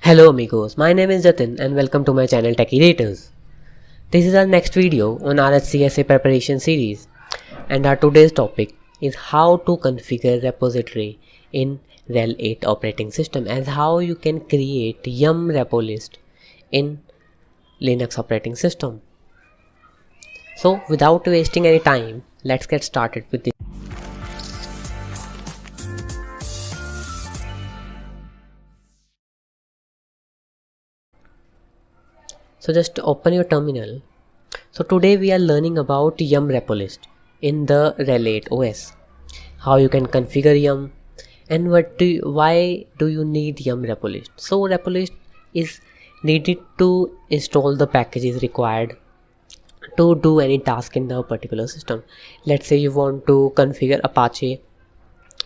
Hello amigos, my name is Jatin and welcome to my channel TECHYRATORS. This is our next video on RHCSA preparation series, and our today's topic is how to configure repository in Rhel8 operating system, as how you can create yum repo list in Linux operating system. So without wasting any time, let's get started with this. So just open your terminal. So today we are learning about yum repo list in the Rhel8 OS. How you can configure yum and why do you need yum repo list. So repo list is needed to install the packages required to do any task in the particular system. Let's say you want to configure Apache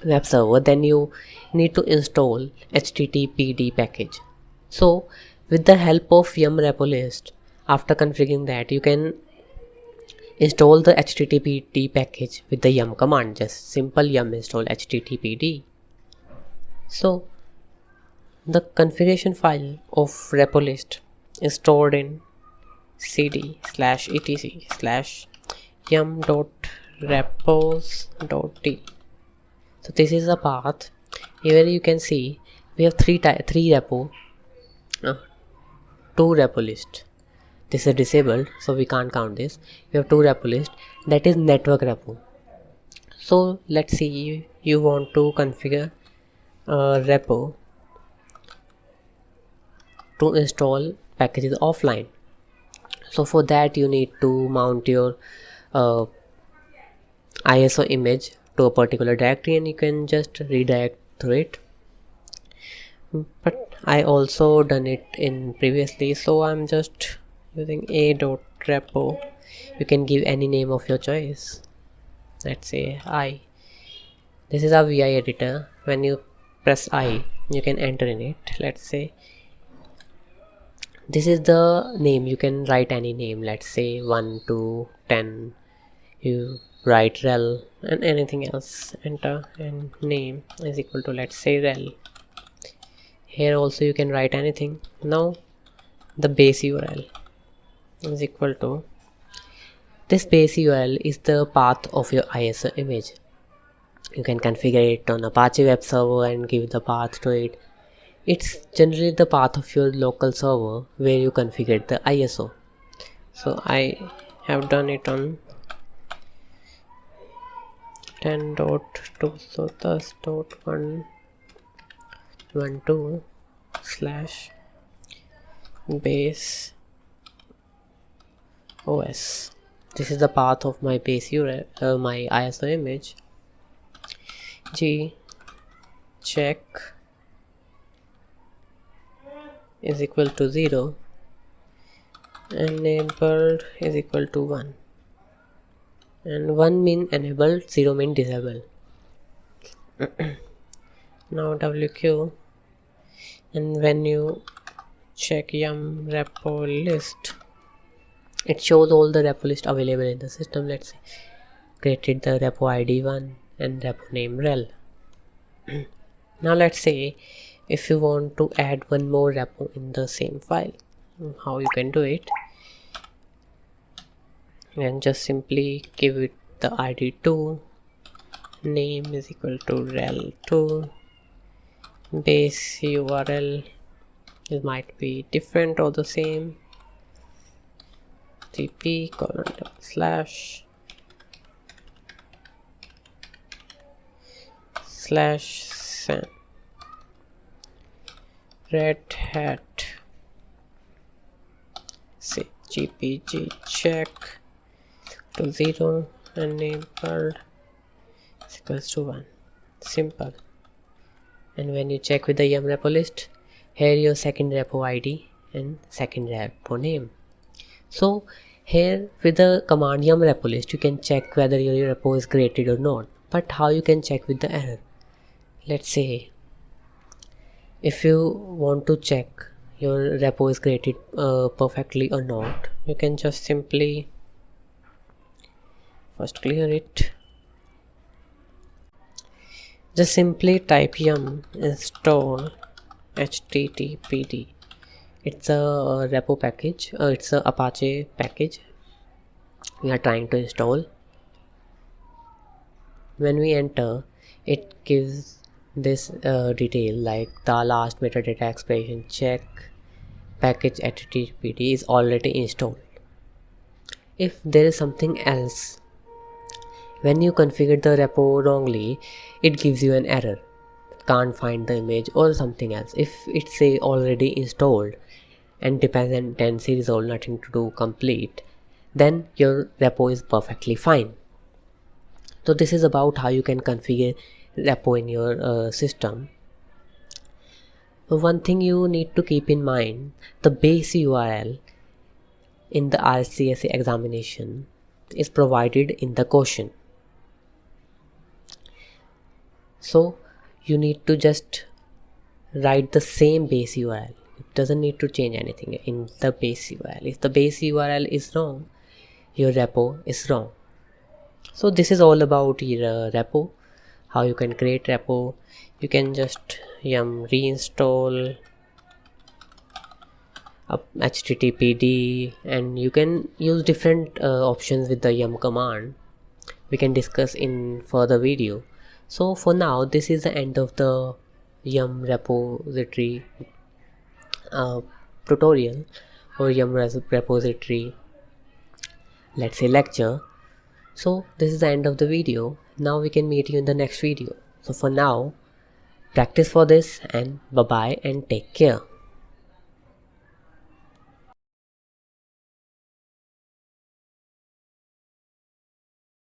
web server, then you need to install httpd package. So with the help of yum repo list, after configuring that, you can install the httpd package with the yum command. Just simple yum install httpd. So the configuration file of repo list is stored in cd/etc/yum.repos.t. So this is the path. Here you can see we have two repo list. This is disabled, so we can't count this. We have two repo list, that is network repo. So let's see, you want to configure a repo to install packages offline. So for that you need to mount your ISO image to a particular directory, and you can just redirect through it. But I also done it in previously, so I'm just using a.repo. You can give any name of your choice. Let's say I. This is a VI editor. When you press I, you can enter in it. Let's say this is the name. You can write any name. Let's say 1 to 10. You write Rhel and anything else. Enter, and name is equal to, let's say, Rhel. Here also you can write anything. Now the base URL is equal to, this base URL is the path of your ISO image. You can configure it on Apache web server and give the path to it. It's generally the path of your local server where you configure the ISO. So I have done it on 10.2, so thus.112/base OS. This is the path of my base URL, my ISO image. G check is equal to 0, enabled is equal to 1, and 1 mean enabled, 0 mean disabled. Now WQ, and when you check yum repo list, it shows all the repo list available in the system. Let's say created the repo ID 1 and repo name Rhel. Now let's say if you want to add one more repo in the same file, how you can do it, and just simply give it the ID 2, name is equal to Rhel2, base URL, it might be different or the same, cp:// Red Hat say gpg check to 0, enabled is equals to 1. Simple. And when you check with the yum repo list, here your second repo ID and second repo name. So here with the command yum repo list, you can check whether your repo is created or not. But how you can check with the error? Let's say if you want to check your repo is created perfectly or not, you can just simply first clear it. Just simply type yum install httpd. It's a repo package, it's a Apache package we are trying to install. When we enter, it gives this detail like the last metadata expression check package httpd is already installed. If there is something else, when you configure the repo wrongly, it gives you an error, can't find the image or something else. If it's say already installed and dependency resolved, nothing to do, complete, then your repo is perfectly fine. So this is about how you can configure repo in your system. So one thing you need to keep in mind, the base URL in the RHCSA examination is provided in the question. So you need to just write the same base URL. It doesn't need to change anything in the base URL. If the base URL is wrong, your repo is wrong. So this is all about your repo, how you can create repo. You can just yum reinstall httpd, and you can use different options with the yum command. We can discuss in further video. So for now, this is the end of the yum repository tutorial or yum repository, let's say lecture. So this is the end of the video. Now we can meet you in the next video. So for now, practice for this, and bye bye and take care.